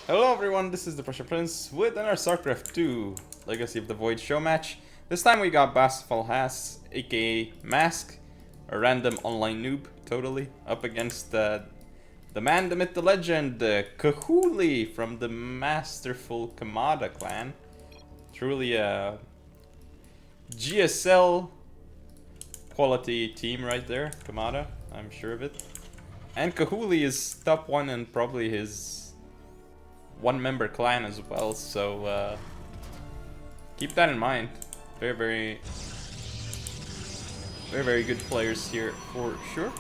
Hello everyone, this is the Pressure Prince with another StarCraft 2 Legacy of the Void Showmatch. This time we got BaasFaalHaas, aka Mask, a random online noob, totally, up against the man, the myth, the legend, Kahoolee from the masterful Kamada clan. Truly a GSL quality team right there, Kamada, I'm sure of it. And Kahoolee is top 1 and probably his one-member clan as well, so keep that in mind. Very good players here for sure.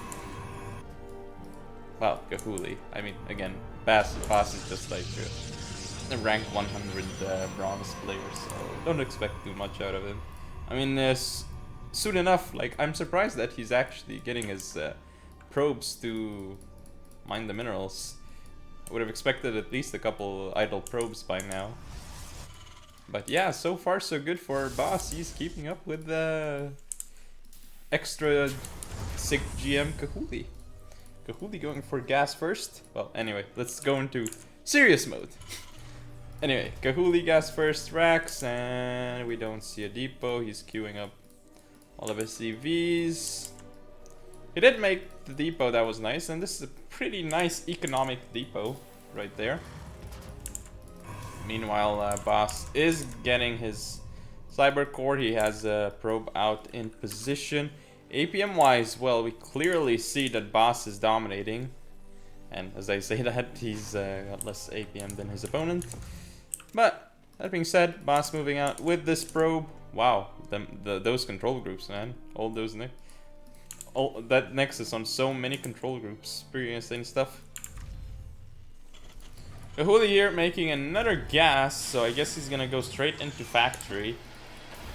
Well, Kahoolee. I mean, again, Baas is just like a rank 100 bronze player, so don't expect too much out of him. I mean, soon enough, like, I'm surprised that he's actually getting his probes to mine the minerals. I would have expected at least a couple idle probes by now. But yeah, so far so good for Baas. He's keeping up with the extra sick GM Kahoolee. Kahoolee going for gas first. Well, anyway, let's go into serious mode. Anyway, Kahoolee gas first racks, and we don't see a depot. He's queuing up all of his CVs. He did make the depot, that was nice, and this is a pretty nice economic depot right there. Meanwhile, Baas is getting his cyber core. He has a probe out in position. APM wise, well, we clearly see that Baas is dominating, and as I say that, he's got less APM than his opponent. But that being said, Baas moving out with this probe. Wow, those control groups, man, all those that Nexus on so many control groups, pretty insane stuff. Kahoolee here making another gas, so I guess he's gonna go straight into factory.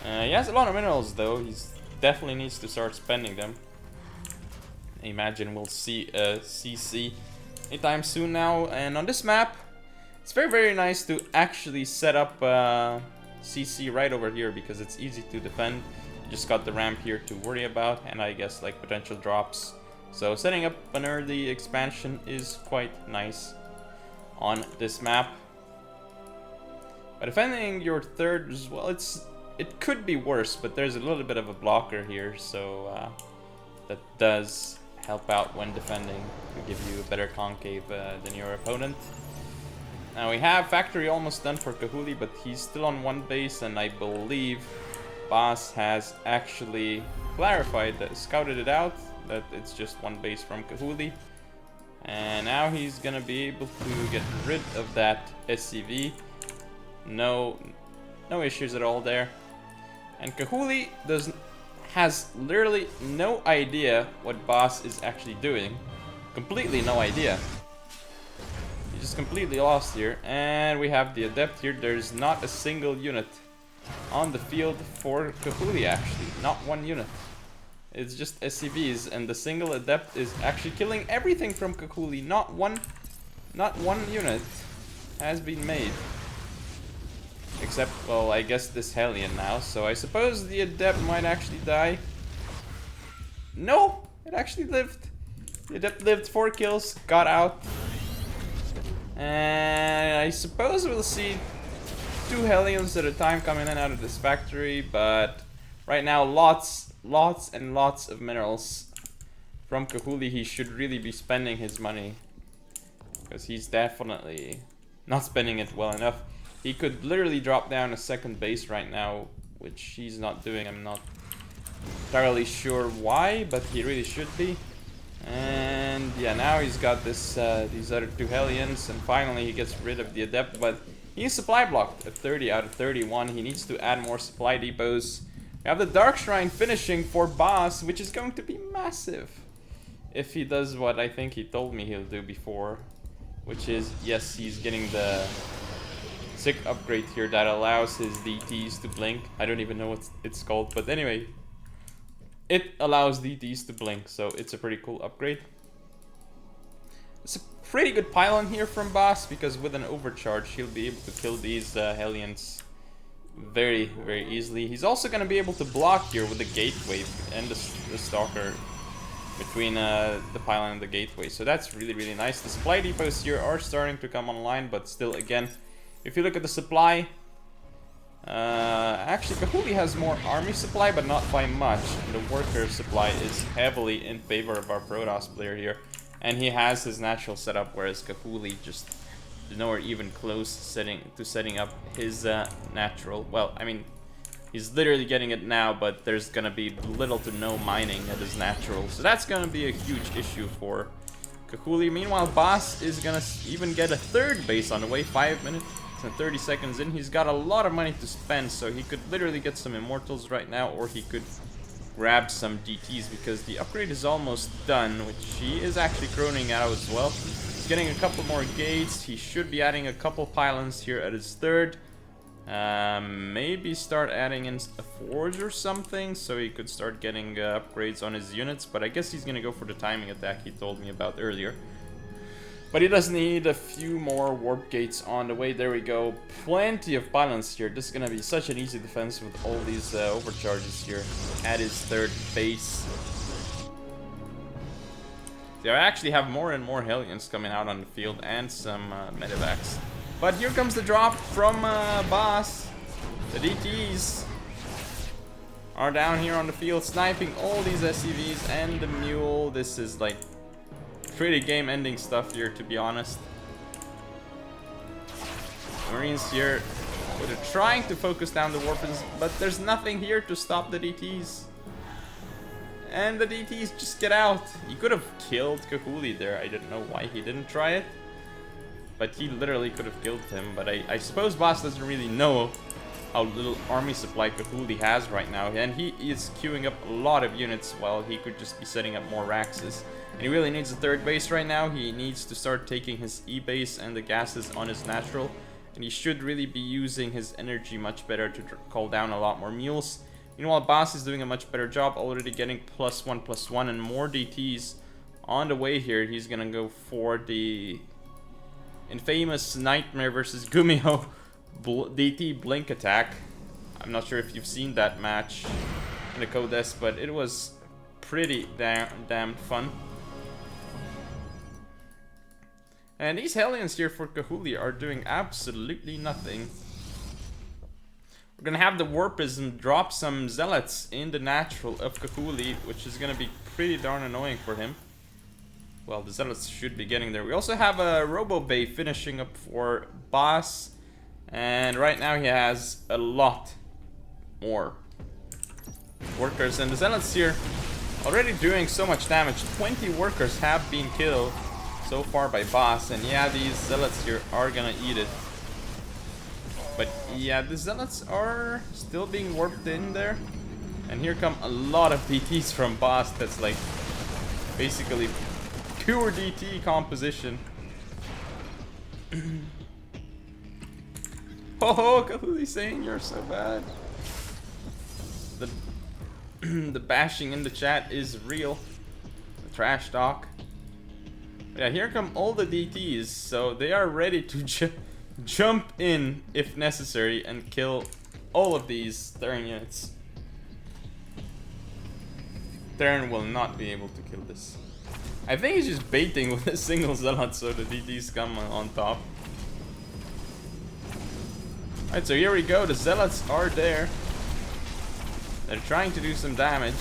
He has a lot of minerals though, he definitely needs to start spending them. I imagine we'll see a CC anytime soon now, and on this map, it's very nice to actually set up CC right over here because it's easy to defend. Just got the ramp here to worry about, and I guess like potential drops. So setting up an early expansion is quite nice on this map. But defending your third as well, it could be worse, but there's a little bit of a blocker here, so that does help out when defending to give you a better concave than your opponent. Now we have factory almost done for Kahoolee, but he's still on one base, and I believe Baas has actually clarified that, scouted it out, that it's just one base from Kahoolee. And now he's gonna be able to get rid of that SCV. No issues at all there. And Kahoolee has literally no idea what Baas is actually doing. Completely no idea. He's just completely lost here. And we have the Adept here. There's not a single unit on the field for Kahoolee, actually. Not one unit. It's just SCVs, and the single Adept is actually killing everything from Kahoolee. Not one unit has been made. Except, well, I guess this Hellion now, so I suppose the Adept might actually die. No! It actually lived. The Adept lived 4 kills, got out. And I suppose we'll see 2 Hellions at a time coming in and out of this factory, but right now lots and lots of minerals from Kahoolee. He should really be spending his money, because he's definitely not spending it well enough. He could literally drop down a second base right now, which he's not doing. I'm not entirely sure why, but he really should be. And yeah, now he's got this these other 2 Hellions, and finally he gets rid of the Adept, but he's supply blocked at 30 out of 31. He needs to add more supply depots. We have the Dark Shrine finishing for Baas, which is going to be massive if he does what I think he told me he'll do before, which is, yes, he's getting the sick upgrade here that allows his DTs to blink. I don't even know what it's called, but anyway, it allows DTs to blink, so it's a pretty cool upgrade. It's a pretty good pylon here from Baas, because with an overcharge he'll be able to kill these Hellions very easily. He's also going to be able to block here with the Gate Wave and the Stalker between the pylon and the gateway. So that's really, really nice. The supply depots here are starting to come online, but still, again, if you look at the supply, actually Kahoolee has more army supply, but not by much. The worker supply is heavily in favor of our Protoss player here, and he has his natural setup, whereas Kahoolee just nowhere even close setting up his natural. Well, I mean, he's literally getting it now, but there's gonna be little to no mining at his natural, so that's gonna be a huge issue for Kahoolee. Meanwhile, Baas is gonna even get a third base on the way. 5 minutes and 30 seconds in. He's got a lot of money to spend, so he could literally get some immortals right now, or he could grab some DTs because the upgrade is almost done, which he is actually croning out as well. He's getting a couple more gates. He should be adding a couple pylons here at his third. Maybe start adding in a forge or something, so he could start getting upgrades on his units, but I guess he's gonna go for the timing attack he told me about earlier. But he does need a few more warp gates on the way. There we go. Plenty of pylons here. This is gonna be such an easy defense with all these overcharges here at his third base. They actually have more and more Hellions coming out on the field, and some medevacs. But here comes the drop from Baas. The DTs are down here on the field, sniping all these SCVs and the mule. This is like pretty game-ending stuff here, to be honest. Marines here, they're trying to focus down the warpins, but there's nothing here to stop the DTs. And the DTs just get out. He could have killed Kahoolee there. I don't know why he didn't try it, but he literally could have killed him. But I suppose Baas doesn't really know how little army supply Kahoolee has right now, and he is queuing up a lot of units while he could just be setting up more Raxes. And he really needs a third base right now. He needs to start taking his E-base and the gases on his natural, and he should really be using his energy much better to call down a lot more mules. Meanwhile, Baas is doing a much better job, already getting +1/+1 and more DTs on the way here. He's gonna go for the infamous Nightmare versus Gumio DT blink attack. I'm not sure if you've seen that match in the Codes, but it was pretty damn fun. And these Hellions here for Kahoolee are doing absolutely nothing. We're gonna have the Warpism drop some Zealots in the natural of Kahoolee, which is gonna be pretty darn annoying for him. Well, the Zealots should be getting there. We also have a Robo Bay finishing up for Baas, and right now he has a lot more workers, and the Zealots here already doing so much damage. 20 workers have been killed so far by Baas, and yeah, these Zealots here are gonna eat it. But yeah, the Zealots are still being warped in there, and here come a lot of DTs from Baas. That's like basically pure DT composition. Oh, Kahoolee saying you're so bad. The bashing in the chat is real. The trash talk. Yeah, here come all the DTs, so they are ready to jump in if necessary and kill all of these Terran units. Terran will not be able to kill this. I think he's just baiting with a single Zealot so the DTs come on top. Alright, so here we go. The Zealots are there. They're trying to do some damage.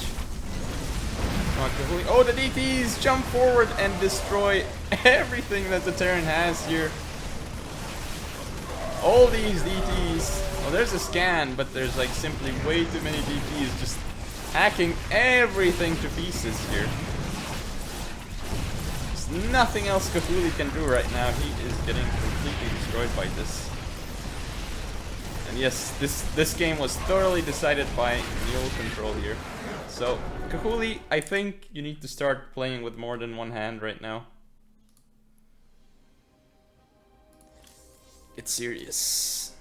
Oh, the DTs jump forward and destroy everything that the Terran has here. All these DTs. Well, there's a scan, but there's like simply way too many DTs just hacking everything to pieces here. There's nothing else Kahoolee can do right now. He is getting completely destroyed by this. And yes, this game was thoroughly decided by mule control here. So, Kahoolee, I think you need to start playing with more than one hand right now. It's serious.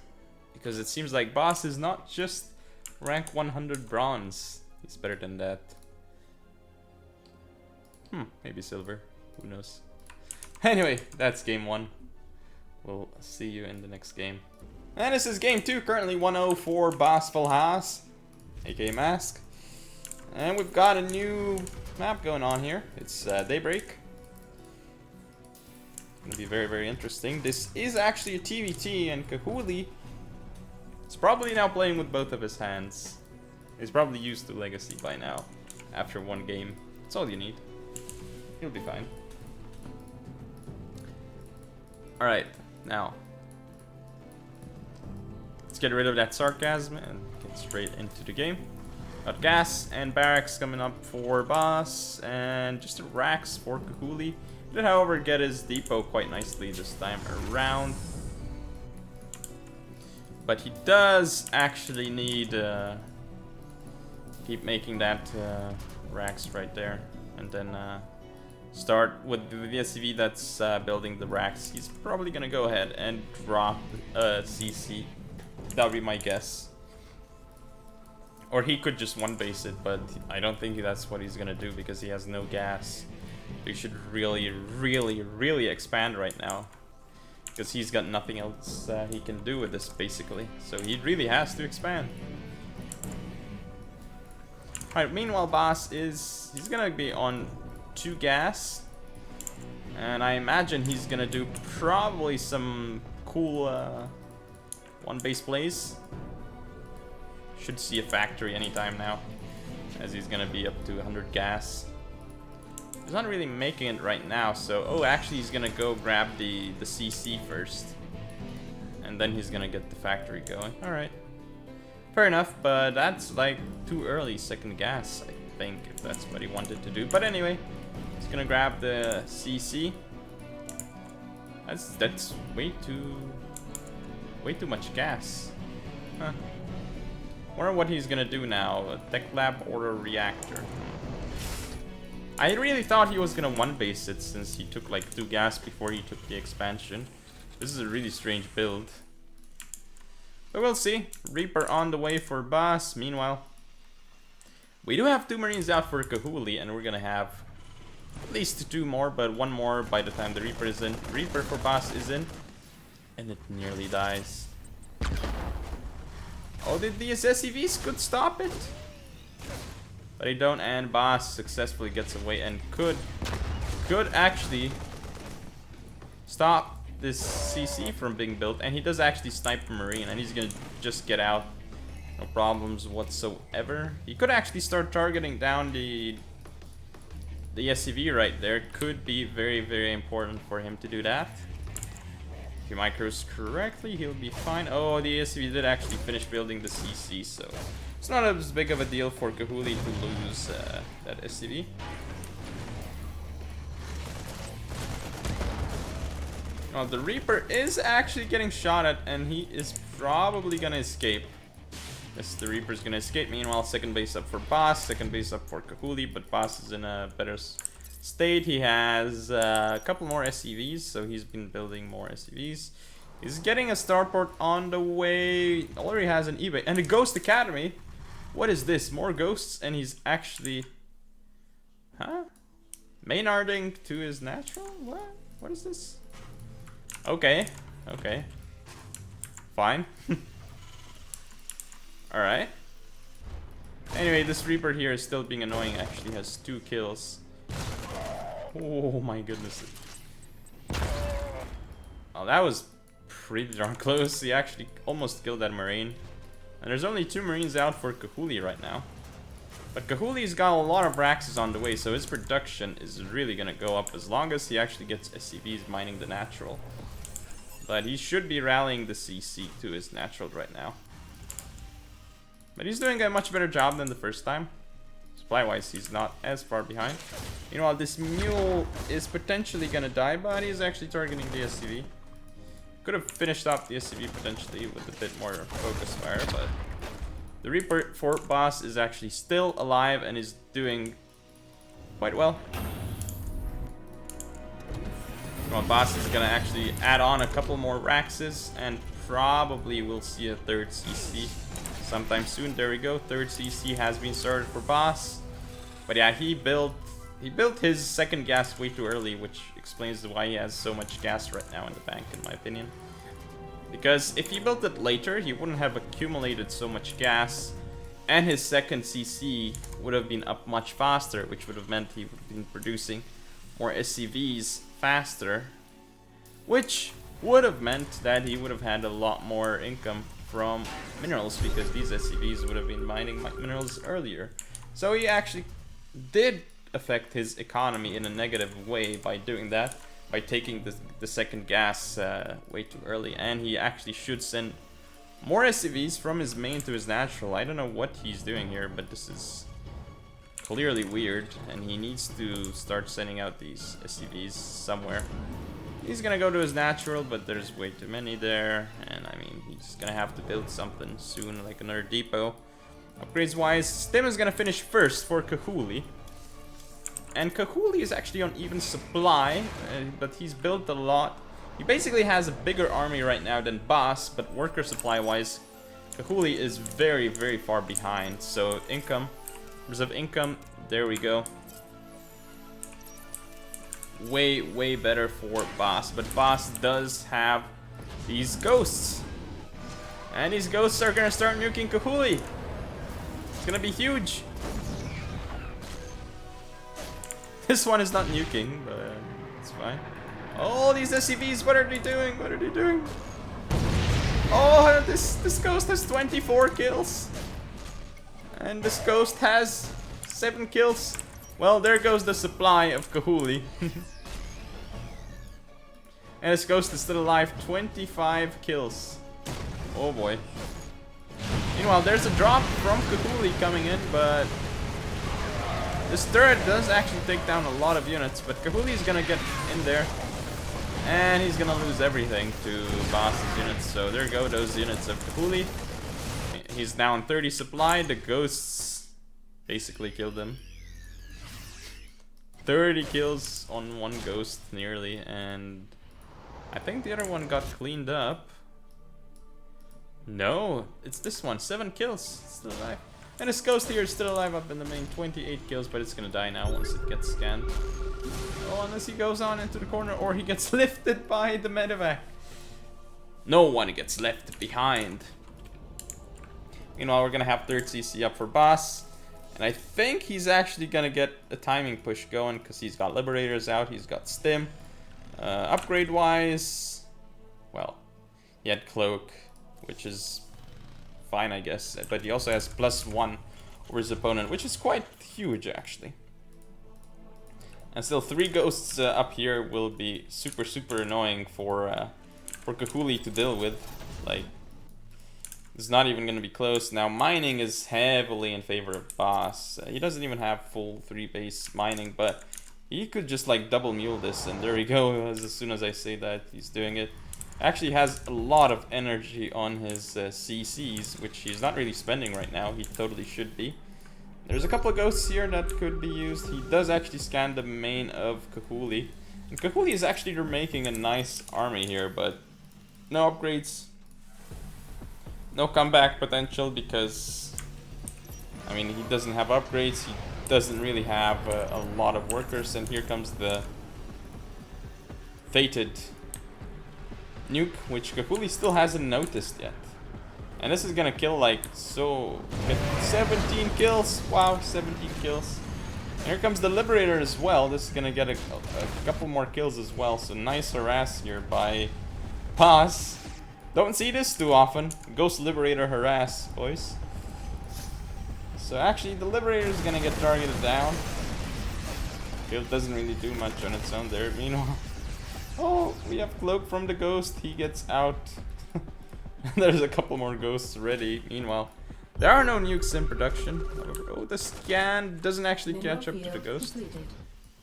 Because it seems like Baas is not just rank 100 bronze. He's better than that. Maybe silver. Who knows? Anyway, that's game 1. We'll see you in the next game. And this is game 2, currently 1-0 for BaasFaalHaas, aka Mask. And we've got a new map going on here. It's Daybreak. Gonna be very, very interesting. This is actually a TVT, and Kahoolee is probably now playing with both of his hands. He's probably used to Legacy by now, after one game. That's all you need. He'll be fine. Alright, now. Let's get rid of that sarcasm and get straight into the game. Got gas and barracks coming up for Baas, and just a racks for Kahoolee. Did, however, get his depot quite nicely this time around. But he does actually need keep making that racks right there, and then start with the SCV that's building the racks. He's probably gonna go ahead and drop CC. That would be my guess. Or he could just one base it, but I don't think that's what he's gonna do because he has no gas. He should really, really, really expand right now, because he's got nothing else he can do with this, basically. So he really has to expand. Alright, meanwhile, Baas he's gonna be on 2 gas. And I imagine he's gonna do probably some cool one base plays. Should see a factory anytime now, as he's gonna be up to 100 gas. He's not really making it right now, so... Oh, actually he's gonna go grab the CC first. And then he's gonna get the factory going. Alright. Fair enough, but that's like too early second gas, I think, if that's what he wanted to do. But anyway, he's gonna grab the CC. That's way too much gas. Huh. Wonder what he's gonna do now. A tech lab or a reactor. I really thought he was gonna one base it, since he took like 2 gas before he took the expansion. This is a really strange build. But we'll see. Reaper on the way for Baas. Meanwhile, we do have 2 Marines out for Kahoolee, and we're gonna have at least 2 more, but 1 more by the time the Reaper is in. Reaper for Baas is in, and it nearly dies. Oh, the SCVs could stop it, but they don't, and Baas successfully gets away and could actually stop this CC from being built. And he does actually snipe the Marine, and he's gonna just get out, no problems whatsoever. He could actually start targeting down the SCV right there. Could be very, very important for him to do that. If he micros correctly, he'll be fine. Oh, the SCV did actually finish building the CC, so it's not as big of a deal for Kahoolee to lose that SCV. Well, the Reaper is actually getting shot at, and he is probably gonna escape. Yes, the Reaper's gonna escape. Meanwhile, second base up for Baas, second base up for Kahoolee, but Baas is in a better state. He has a couple more SCVs, so he's been building more SCVs. He's getting a starport on the way. Already has an eBay and a Ghost Academy. What is this? More ghosts, and he's actually... Huh? Maynarding to his natural? What? What is this? Okay. Okay. Fine. Alright. Anyway, this Reaper here is still being annoying. Actually has 2 kills. Oh my goodness. Oh, that was pretty darn close. He actually almost killed that Marine. And there's only 2 Marines out for Kahoolee right now. But Kahoolee's got a lot of Raxes on the way, so his production is really gonna go up as long as he actually gets SCVs mining the natural. But he should be rallying the CC to his natural right now. But he's doing a much better job than the first time. Supply-wise, he's not as far behind. Meanwhile, this Mule is potentially gonna die, but he's actually targeting the SCV. Could have finished off the SCV potentially with a bit more focus fire, but the Reaper for Baas is actually still alive and is doing quite well. Well, Baas is gonna actually add on a couple more Raxes, and probably we'll see a 3rd CC sometime soon. There we go. 3rd CC has been started for Baas. But yeah, he built his 2nd gas way too early, which explains why he has so much gas right now in the bank, in my opinion. Because if he built it later, he wouldn't have accumulated so much gas And his second CC would have been up much faster, which would have meant he would have been producing more SCVs faster, which would have meant that he would have had a lot more income from minerals, because these SCVs would have been mining minerals earlier. So he actually did affect his economy in a negative way by doing that, by taking the second gas way too early. And he actually should send more SCVs from his main to his natural. I don't know what he's doing here, but this is clearly weird, and he needs to start sending out these SCVs somewhere. He's gonna go to his natural, but there's way too many there, and I mean, he's gonna have to build something soon, like another depot. Upgrades wise, Stim is gonna finish first for Kahoolee. And Kahoolee is actually on even supply, but he's built a lot. He basically has a bigger army right now than Baas, but worker supply wise, Kahoolee is very, very far behind. So income, in terms of income, there we go. Way, way better for Baas, but Baas does have these ghosts. And these ghosts are gonna start nuking Kahoolee. It's gonna be huge. This one is not nuking, but it's fine. Oh, these SCVs, what are they doing? What are they doing? Oh, this ghost has 24 kills. And this ghost has 7 kills. Well, there goes the supply of Kahoolee. And this ghost is still alive, 25 kills. Oh boy. Meanwhile, there's a drop from Kahoolee coming in, but this turret does actually take down a lot of units, but Kahoolee is gonna get in there. And he's gonna lose everything to Baas's units. So there go those units of Kahoolee. He's now on 30 supply. The ghosts basically killed him. 30 kills on one ghost nearly, and I think the other one got cleaned up. No, it's this one. 7 kills. It's still alive. And this ghost here is still alive up in the main. 28 kills, but it's gonna die now once it gets scanned. Oh, unless he goes on into the corner or he gets lifted by the medevac. No one gets left behind. Meanwhile, we're gonna have 3rd CC up for Baas. And I think he's actually gonna get a timing push going, because he's got Liberators out, he's got Stim. Upgrade wise, well, he had Cloak, which is fine, I guess. But he also has +1 over his opponent, which is quite huge, actually. And still, 3 ghosts up here will be super, super annoying for Kahoolee to deal with. Like, it's not even going to be close. Now, mining is heavily in favor of Baas. He doesn't even have full 3-base mining, but he could just like double mule this, and there we go. As soon as I say that, he's doing it. Actually has a lot of energy on his CCs, which he's not really spending right now. He totally should be. There's a couple of ghosts here that could be used. He does actually scan the main of Kahoolee. And Kahoolee is actually making a nice army here, but no upgrades. No comeback potential, because I mean, he doesn't have upgrades. He doesn't really have a lot of workers. And here comes the fated nuke, which Kahoolee still hasn't noticed yet. And this is gonna kill like so. 17 kills. Wow, 17 kills. And here comes the Liberator as well. This is gonna get a couple more kills as well. So nice harass here by Baas. Don't see this too often. Ghost Liberator harass, boys. So actually, the Liberator is gonna get targeted down. It doesn't really do much on its own there. Meanwhile, oh, we have Cloak from the Ghost. He gets out. There's a couple more ghosts ready. Meanwhile, there are no nukes in production. However, oh, the scan doesn't actually catch up to the Ghost.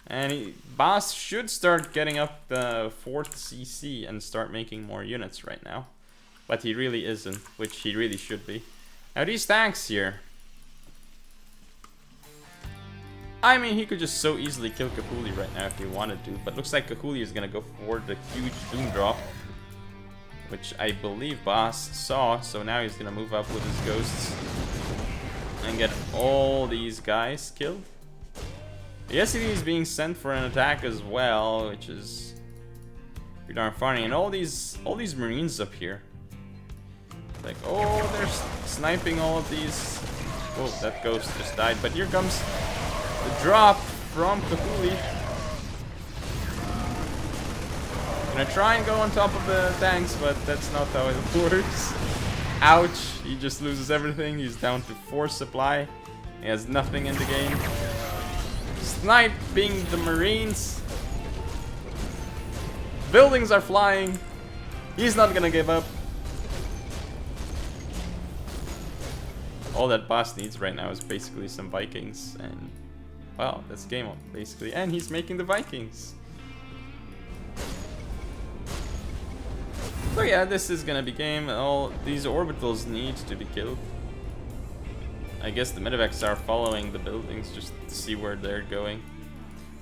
And Baas should start getting up the 4th CC and start making more units right now. But he really isn't, which he really should be. Now these tanks here. I mean, he could just so easily kill Kahoolee right now if he wanted to. But looks like Kahoolee is gonna go for the huge Doom Drop, which I believe Baas saw. So now he's gonna move up with his ghosts and get all these guys killed. The SCV is being sent for an attack as well, which is pretty darn funny. And all these Marines up here, like, oh, they're sniping all of these Oh, that ghost just died. But here comes the drop from Kahoolee. Gonna try and go on top of the tanks, but that's not how it works. Ouch, he just loses everything. He's down to 4 supply. He has nothing in the game. Sniping the Marines. Buildings are flying. He's not gonna give up. All that boss needs right now is basically some Vikings, and well, that's game on basically. And he's making the Vikings. So yeah, this is gonna be game. All these orbitals need to be killed. I guess the medevacs are following the buildings just to see where they're going.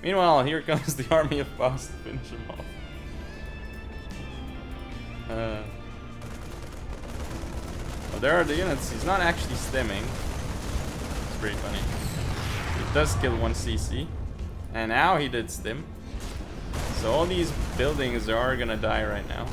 Meanwhile, here comes the army of Baas to finish him off. Well, there are the units. He's not actually stimming. It's pretty funny. He does kill 1 CC. And now he did stim. So all these buildings are gonna die right now.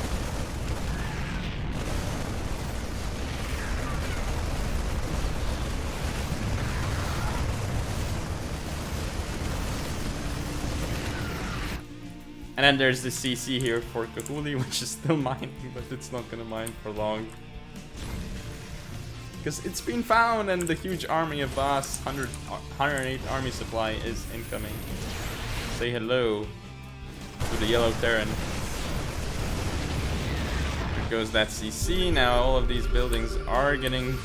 And then there's the CC here for Kahoolee, which is still mining, but it's not gonna mine for long. Because it's been found, and the huge army of Baas, 108 army supply, is incoming. Say hello to the yellow Terran. Here goes that CC. Now all of these buildings are getting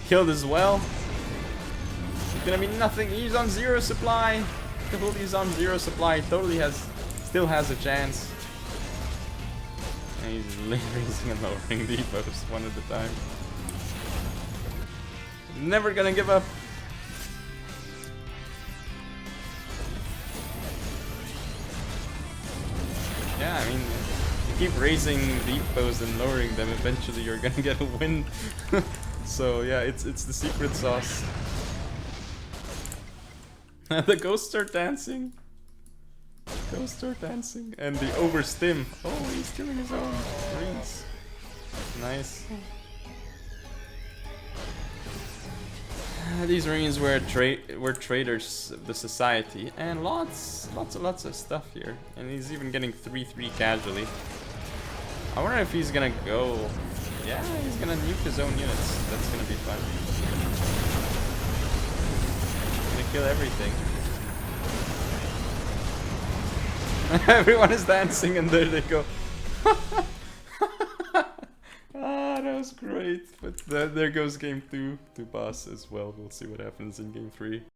killed as well. It's gonna be nothing. He's on 0 supply. Kahoolee's on 0 supply. Totally still has a chance. And he's raising and lowering depots one at a time. Never gonna give up. Yeah, I mean, you keep raising depots and lowering them, eventually you're gonna get a win. So yeah, it's the secret sauce. The ghosts are dancing. Ghosts are dancing. And the overstim. Oh, he's killing his own Marines. Nice. These Marines were traitors of the society, and lots of stuff here. And he's even getting 3-3 casually. I wonder if he's gonna go. Yeah, he's gonna nuke his own units. That's gonna be fun. He's gonna kill everything. Everyone is dancing, and there they go. Ah, that was great. But there goes game 2 to Baas as well. We'll see what happens in game 3.